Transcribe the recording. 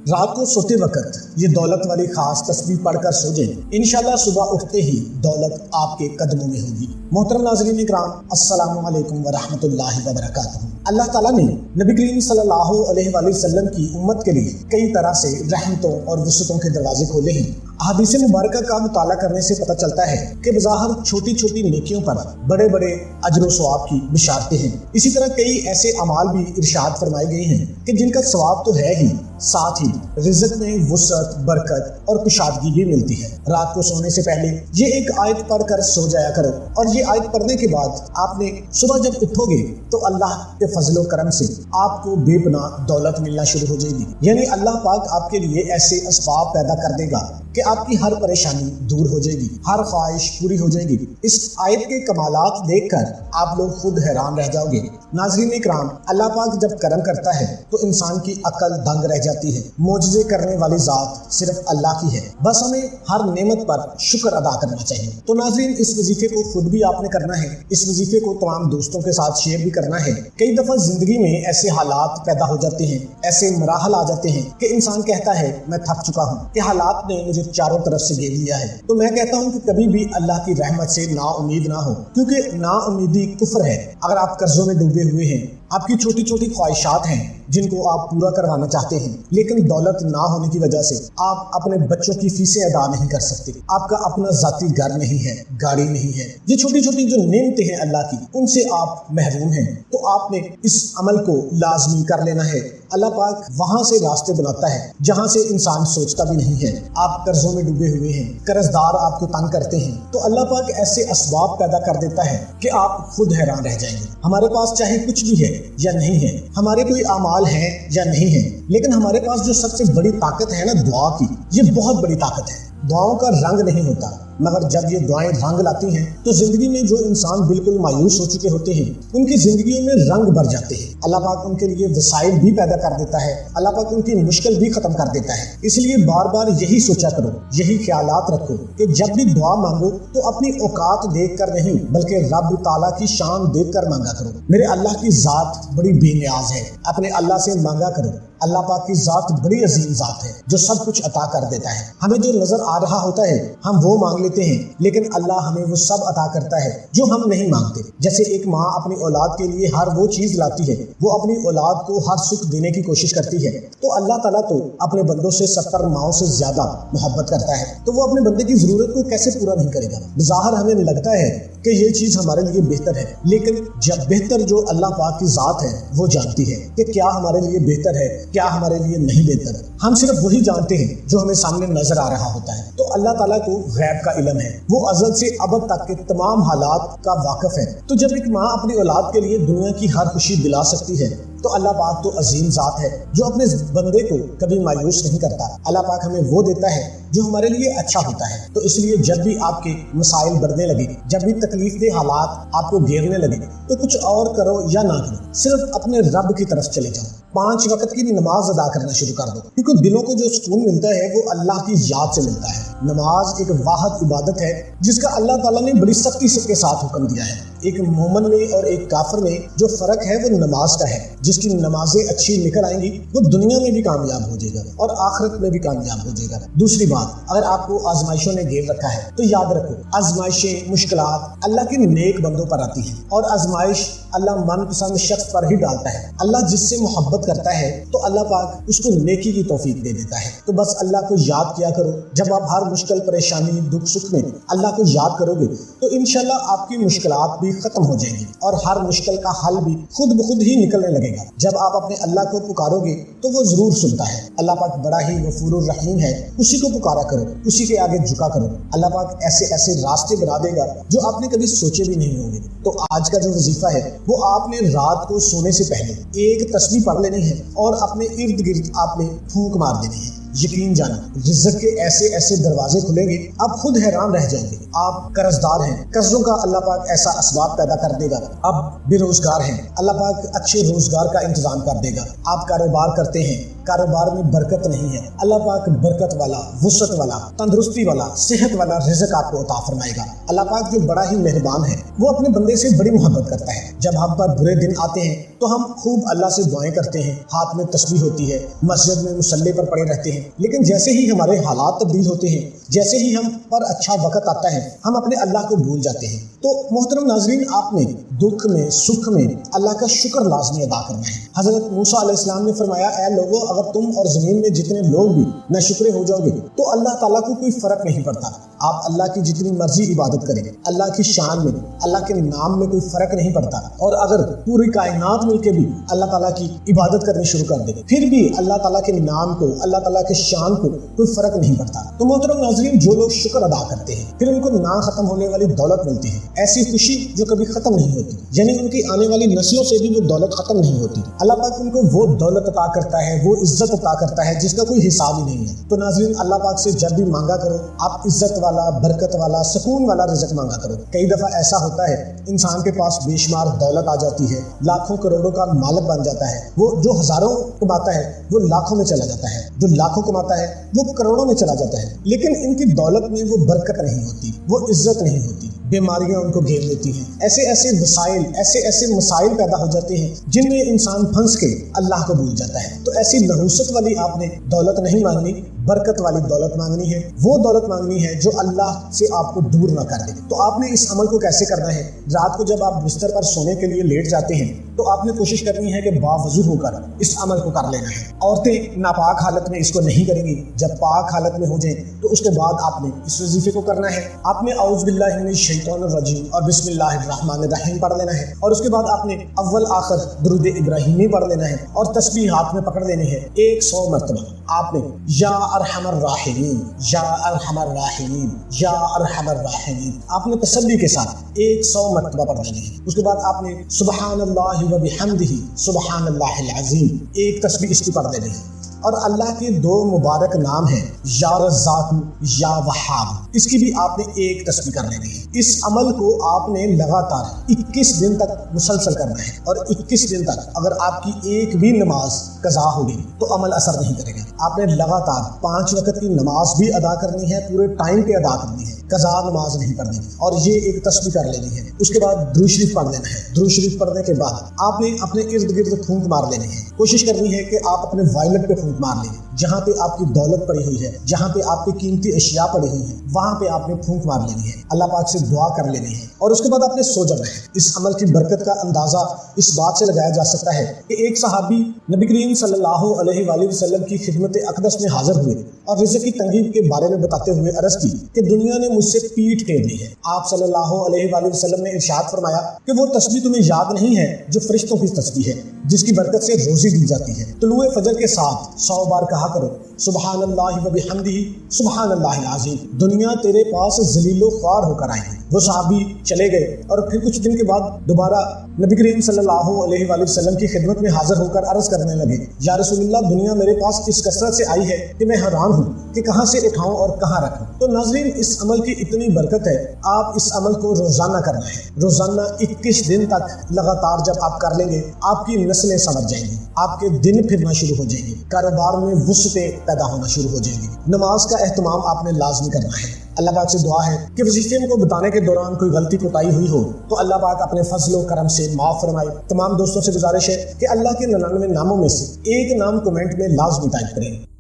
رات کو سوتے وقت یہ دولت والی خاص تسبیح پڑھ کر سو جائیں، انشاءاللہ صبح اٹھتے ہی دولت آپ کے قدموں میں ہوگی۔ محترم ناظرین اکرام، السلام علیکم ورحمۃ اللہ وبرکاتہ۔ اللہ تعالیٰ نے نبی کریم صلی اللہ علیہ وآلہ وسلم کی امت کے لیے کئی طرح سے رحمتوں اور وسعتوں کے دروازے کھولے ہیں۔ احادیث مبارکہ کا مطالعہ کرنے سے پتہ چلتا ہے کہ بظاہر چھوٹی چھوٹی نیکیوں پر بڑے بڑے اجر و ثواب کی بشارتیں ہیں۔ اسی طرح کئی ایسے اعمال بھی ارشاد فرمائے گئے ہیں کہ جن کا ثواب تو ہے ہی، ساتھ ہی رزق میں وسعت، برکت اور کشادگی بھی ملتی ہے۔ رات کو سونے سے پہلے یہ ایک آیت پڑھ کر سو جایا کرو، اور یہ آیت پڑھنے کے بعد آپ نے صبح جب اٹھو گے تو اللہ کے فضل و کرم سے آپ کو بے پناہ دولت ملنا شروع ہو جائے گی۔ یعنی اللہ پاک آپ کے لیے ایسے اسباب پیدا کر دے گا کہ آپ کی ہر پریشانی دور ہو جائے گی، ہر خواہش پوری ہو جائے گی۔ اس آیت کے کمالات دیکھ کر آپ لوگ خود حیران رہ جاؤ گے۔ ناظرین اکرام، اللہ پاک جب کرم کرتا ہے تو انسان کی عقل دنگ رہ جاتی ہے۔ معجزے کرنے والی ذات صرف اللہ کی ہے، بس ہمیں ہر نعمت پر شکر ادا کرنا چاہیے۔ تو ناظرین، اس وظیفے کو خود بھی آپ نے کرنا ہے، اس وظیفے کو تمام دوستوں کے ساتھ شیئر بھی کرنا ہے۔ کئی دفعہ زندگی میں ایسے حالات پیدا ہو جاتے ہیں، ایسے مراحل آ جاتے ہیں کہ انسان کہتا ہے میں تھک چکا ہوں، کہ حالات نے مجھے چاروں طرف سے گھیر لیا ہے۔ تو میں کہتا ہوں کہ کبھی بھی اللہ کی رحمت سے نا امید نہ ہو، کیونکہ نا امیدی کفر ہے۔ اگر آپ قرضوں میں ڈوبے ہوئے ہیں، آپ کی چھوٹی چھوٹی خواہشات ہیں جن کو آپ پورا کروانا چاہتے ہیں، لیکن دولت نہ ہونے کی وجہ سے آپ اپنے بچوں کی فیسیں ادا نہیں کر سکتے، آپ کا اپنا ذاتی گھر نہیں ہے، گاڑی نہیں ہے، یہ چھوٹی چھوٹی جو نعمتیں ہیں اللہ کی، ان سے آپ محروم ہیں، تو آپ نے اس عمل کو لازمی کر لینا ہے۔ اللہ پاک وہاں سے راستے بناتا ہے جہاں سے انسان سوچتا بھی نہیں ہے۔ آپ قرضوں میں ڈوبے ہوئے ہیں، قرض دار آپ کو تنگ کرتے ہیں، تو اللہ پاک ایسے اسباب پیدا کر دیتا ہے کہ آپ خود حیران رہ جائیں گے۔ ہمارے پاس چاہے کچھ بھی ہے یا نہیں ہے، ہمارے کوئی اعمال ہیں یا نہیں ہے، لیکن ہمارے پاس جو سب سے بڑی طاقت ہے نا، دعا کی، یہ بہت بڑی طاقت ہے۔ دعاؤں کا رنگ نہیں ہوتا، مگر جب یہ دعائیں رنگ لاتی ہیں تو زندگی میں جو انسان بالکل مایوس ہو چکے ہوتے ہیں ان کی زندگیوں میں رنگ بھر جاتے ہیں۔ اللہ پاک ان کے لیے وسائل بھی پیدا کر دیتا ہے، اللہ پاک ان کی مشکل بھی ختم کر دیتا ہے۔ اس لیے بار بار یہی سوچا کرو، یہی خیالات رکھو کہ جب بھی دعا مانگو تو اپنی اوقات دیکھ کر نہیں بلکہ رب تعالیٰ کی شان دیکھ کر مانگا کرو۔ میرے اللہ کی ذات بڑی بے نیاز ہے، اپنے اللہ سے مانگا کرو۔ اللہ پاک کی ذات بڑی عظیم ذات ہے جو سب کچھ عطا کر دیتا ہے۔ ہمیں جو نظر آ رہا ہوتا ہے ہم وہ مانگ لیتے ہیں، لیکن اللہ ہمیں وہ سب عطا کرتا ہے جو ہم نہیں مانگتے۔ جیسے ایک ماں اپنی اولاد کے لیے ہر وہ چیز لاتی ہے، وہ اپنی اولاد کو ہر سکھ دینے کی کوشش کرتی ہے، تو اللہ تعالیٰ تو اپنے بندوں سے 70 ماؤں سے زیادہ محبت کرتا ہے، تو وہ اپنے بندے کی ضرورت کو کیسے پورا نہیں کرے گا؟ بظاہر ہمیں لگتا ہے کہ یہ چیز ہمارے لیے بہتر ہے، لیکن جب بہتر جو اللہ پاک کی ذات ہے وہ جانتی ہے کہ کیا ہمارے لیے بہتر ہے، کیا ہمارے لیے نہیں بہتر۔ ہم صرف وہی جانتے ہیں جو ہمیں سامنے نظر آ رہا ہوتا ہے۔ تو اللہ تعالیٰ کو غیب کا علم ہے، وہ ازل سے ابد تک کے تمام حالات کا واقف ہے۔ تو جب ایک ماں اپنی اولاد کے لیے دنیا کی ہر خوشی دلا سکتی ہے تو اللہ پاک تو عظیم ذات ہے جو اپنے بندے کو کبھی مایوس نہیں کرتا۔ اللہ پاک ہمیں وہ دیتا ہے جو ہمارے لیے اچھا ہوتا ہے۔ تو اس لیے جب بھی آپ کے مسائل بڑھنے لگے، جب بھی تکلیف دہ حالات آپ کو گھیرنے لگے، تو کچھ اور کرو یا نہ کرو، صرف اپنے رب کی طرف چلے جاؤ۔ 5 وقت کی نماز ادا کرنا شروع کر دو، کیونکہ دلوں کو جو سکون ملتا ہے وہ اللہ کی یاد سے ملتا ہے۔ نماز ایک واحد عبادت ہے جس کا اللہ تعالیٰ نے بڑی سختی کے ساتھ حکم دیا ہے۔ ایک مومن میں اور ایک کافر میں جو فرق ہے وہ نماز کا ہے۔ جس کی نمازیں اچھی نکل آئیں گی وہ دنیا میں بھی کامیاب ہو جائے گا اور آخرت میں بھی کامیاب ہو جائے گا۔ دوسری بات، اگر آپ کو آزمائشوں نے گھیر رکھا ہے تو یاد رکھو، آزمائشیں، مشکلات اللہ کے نیک بندوں پر آتی ہیں، اور آزمائش اللہ من پسند شخص پر ہی ڈالتا ہے۔ اللہ جس سے محبت کرتا ہے تو اللہ پاک اس کو نیکی کی توفیق دے دیتا ہے۔ تو بس اللہ کو یاد کیا کرو۔ جب آپ ہر مشکل، پریشانی، دکھ سکھ میں اللہ کو یاد کرو گے تو انشاءاللہ آپ کی مشکلات بھی ختم ہو جائیں گی اور ہر مشکل کا حل بھی خود بخود ہی نکلنے لگے گا۔ جب آپ اپنے اللہ کو پکارو گے تو وہ ضرور سنتا ہے۔ اللہ پاک بڑا ہی غفور الرحیم ہے، اسی کو پکارا کرو، اسی کے آگے جھکا کرو۔ اللہ پاک ایسے ایسے راستے بنا دے گا جو آپ نے کبھی سوچے بھی نہیں ہوں گے۔ تو آج کا جو وظیفہ ہے وہ آپ نے رات کو سونے سے پہلے ایک تسبیح پڑھ لینی ہے اور اپنے ارد گرد آپ نے پھونک مار دینی ہے۔ یقین جانا رزق کے ایسے ایسے دروازے کھلیں گے آپ خود حیران رہ جائیں گے۔ آپ قرض دار ہیں، قرضوں کا اللہ پاک ایسا اسباب پیدا کر دے گا۔ آپ بے روزگار ہیں، اللہ پاک اچھے روزگار کا انتظام کر دے گا۔ آپ کاروبار کرتے ہیں، کاروبار میں برکت نہیں ہے، اللہ پاک برکت والا، وسعت والا، تندرستی والا، صحت والا رزق آپ کو عطا فرمائے گا۔ اللہ پاک جو بڑا ہی مہربان ہے، وہ اپنے بندے سے بڑی محبت کرتا ہے۔ جب ہم پر برے دن آتے ہیں تو ہم خوب اللہ سے دعائیں کرتے ہیں، ہاتھ میں تسبیح ہوتی ہے، مسجد میں مصلی پر پڑے رہتے ہیں، لیکن جیسے ہی ہمارے حالات تبدیل ہوتے ہیں، جیسے ہی ہم پر اچھا وقت آتا ہے، ہم اپنے اللہ کو بھول جاتے ہیں۔ تو محترم ناظرین، آپ نے دکھ میں سکھ میں اللہ کا شکر لازمی ادا کرنا ہے۔ حضرت موسیٰ علیہ السلام نے فرمایا، اے لوگو، اگر تم اور زمین میں جتنے لوگ بھی نہ شکرے ہو جاؤ گے تو اللہ تعالیٰ کو کوئی فرق نہیں پڑتا۔ آپ اللہ کی جتنی مرضی عبادت کریں، اللہ کی شان میں، اللہ کے نام میں کوئی فرق نہیں پڑتا۔ اور اگر پوری کائنات مل کے بھی اللہ تعالیٰ کی عبادت کرنی شروع کر دے، پھر بھی اللہ تعالیٰ کے نام کو، اللہ تعالیٰ کے شان کو کوئی فرق نہیں پڑتا۔ تو محترم ناظرین، جو لوگ شکر ادا کرتے ہیں پھر ان کو نہ ختم ہونے والی دولت ملتی ہے، ایسی خوشی جو کبھی ختم نہیں ہوتی، یعنی ان کی آنے والی نسلوں سے بھی وہ دولت ختم نہیں ہوتی۔ اللہ پاک ان کو وہ دولت عطا کرتا ہے، وہ عزت عطا کرتا ہے جس کا کوئی حساب ہی نہیں ہے۔ تو ناظرین، اللہ پاک سے جب بھی مانگا کرو، آپ عزت والا، برکت والا، سکون والا رزق مانگا کرو۔ کئی دفعہ ایسا ہوتا ہے انسان کے پاس بے شمار دولت آ جاتی ہے، لاکھوں کروڑوں کا مالک بن جاتا ہے، وہ جو ہزاروں کماتا ہے وہ لاکھوں میں چلا جاتا ہے، جو لاکھوں کماتا ہے وہ کروڑوں میں چلا جاتا ہے، لیکن ان کی دولت میں وہ برکت نہیں ہوتی، وہ عزت نہیں ہوتی، بیماریاں ان کو گھیر لیتی ہیں، ایسے ایسے وسائل، ایسے ایسے مسائل پیدا ہو جاتے ہیں جن میں انسان پھنس کے اللہ کو بھول جاتا ہے۔ تو ایسی نحوست والی آپ نے دولت نہیں مانگنی، برکت والی دولت مانگنی ہے، وہ دولت مانگنی ہے جو اللہ سے آپ کو دور نہ کر دے۔ تو آپ نے اس عمل کو کیسے کرنا ہے؟ رات کو جب آپ بستر پر سونے کے لیے لیٹ جاتے ہیں تو آپ نے کوشش کرنی ہے کہ باوضو ہو کر اس عمل کو کر لینا ہے۔ عورتیں ناپاک حالت میں اس کو نہیں کریں گی، جب پاک حالت میں ہو جائیں تو اس کے بعد آپ نے اس وظیفے کو کرنا ہے۔ آپ نے اعوذ باللہ من الشیطان الرجیم اور بسم اللہ الرحمن الرحیم پڑھ لینا ہے، اور اس کے بعد آپ نے اول آخر درود ابراہیمی پڑھ لینا ہے، اور تسبیح ہاتھ میں پکڑ لینی ہے 100 مرتبہ۔ آپ نے یا ارحم الراحمین، یا ارحم الراحمین، یا ارحم الراحمین آپ نے تسلی کے ساتھ 100 مرتبہ پڑھ لینی ہے۔ اس کے بعد آپ نے سبحان اللہ و بحمدہ سبحان اللہ العظیم ایک تسبیح اس کی پڑھ لینی ہے۔ اور اللہ کے 2 مبارک نام ہیں، یا رزاق یا وہاب، اس کی بھی آپ نے ایک تسبیح کر لینی ہے۔ اس عمل کو آپ نے لگاتار 21 دن تک مسلسل کرنا ہے، اور 21 دن تک اگر آپ کی ایک بھی نماز قضا ہوگی تو عمل اثر نہیں کرے گا۔ آپ نے لگاتار 5 وقت کی نماز بھی ادا کرنی ہے، پورے ٹائم پہ ادا کرنی ہے، قضا نماز نہیں پڑھنی، اور یہ ایک تسبیح کر لینی ہے۔ اس کے بعد درود شریف پڑھ لینا ہے۔ درود شریف پڑھنے کے بعد آپ نے اپنے ارد گرد پھونک مار لینی ہے۔ کوشش کرنی ہے کہ آپ اپنے وائلٹ پہ پھونک مار لیں، جہاں پہ آپ کی دولت پڑی ہوئی ہے، جہاں پہ آپ کی قیمتی اشیاء پڑی ہوئی ہیں، وہاں پہ آپ نے پھونک مار لینی ہے، اللہ پاک سے دعا کر لینی ہے، اور اس کے بعد آپ نے سو جانا ہے۔ اس عمل کی برکت کا اندازہ اس بات سے لگایا جا سکتا ہے کہ ایک صحابی نبی کریم صلی اللہ علیہ وآلہ وسلم کی خدمت اقدس میں حاضر ہوئے اور رزق کی تنگی کے بارے میں بتاتے ہوئے عرض کی کہ دنیا نے مجھ سے پیٹ پھیر لی ہے۔ آپ صلی اللہ علیہ وآلہ وسلم نے ارشاد فرمایا کہ وہ تسبیح تمہیں یاد نہیں ہے جو فرشتوں کی تسبیح ہے، جس کی برکت سے روزی دی جاتی ہے۔ طلوع فجر کے ساتھ 100 بار کہا کرو سبحان اللہ و بحمدہ سبحان اللہ العظیم، دنیا تیرے پاس ذلیل و خوار ہو کر آئی ہے۔ وہ صحابی چلے گئے اور پھر کچھ دن کے بعد دوبارہ نبی کریم صلی اللہ علیہ وآلہ وسلم کی خدمت میں حاضر ہو کر عرض کرنے لگے، یا رسول اللہ، دنیا میرے پاس اس کثرت سے آئی ہے کہ میں حیران ہوں کہ کہاں سے اٹھاؤں اور کہاں رکھوں۔ تو ناظرین، اس عمل کی اتنی برکت ہے، آپ اس عمل کو روزانہ کرنا ہے۔ روزانہ 21 دن تک لگاتار جب آپ کر لیں گے، آپ کی نسلیں سمجھ جائیں گی، آپ کے دن پھرنا شروع ہو جائیں گے، کاروبار میں وسعتیں پیدا ہونا شروع ہو جائیں گی۔ نماز کا اہتمام آپ نے لازمی کرنا ہے۔ اللہ پاک سے دعا ہے کہ وظیفے کو بتانے کے دوران کوئی غلطی کوتاہی ہوئی ہو تو اللہ پاک اپنے فضل و کرم سے معاف فرمائے۔ تمام دوستوں سے گزارش ہے کہ اللہ کے 99 ناموں میں سے ایک نام کمنٹ میں لازمی ٹائپ کریں۔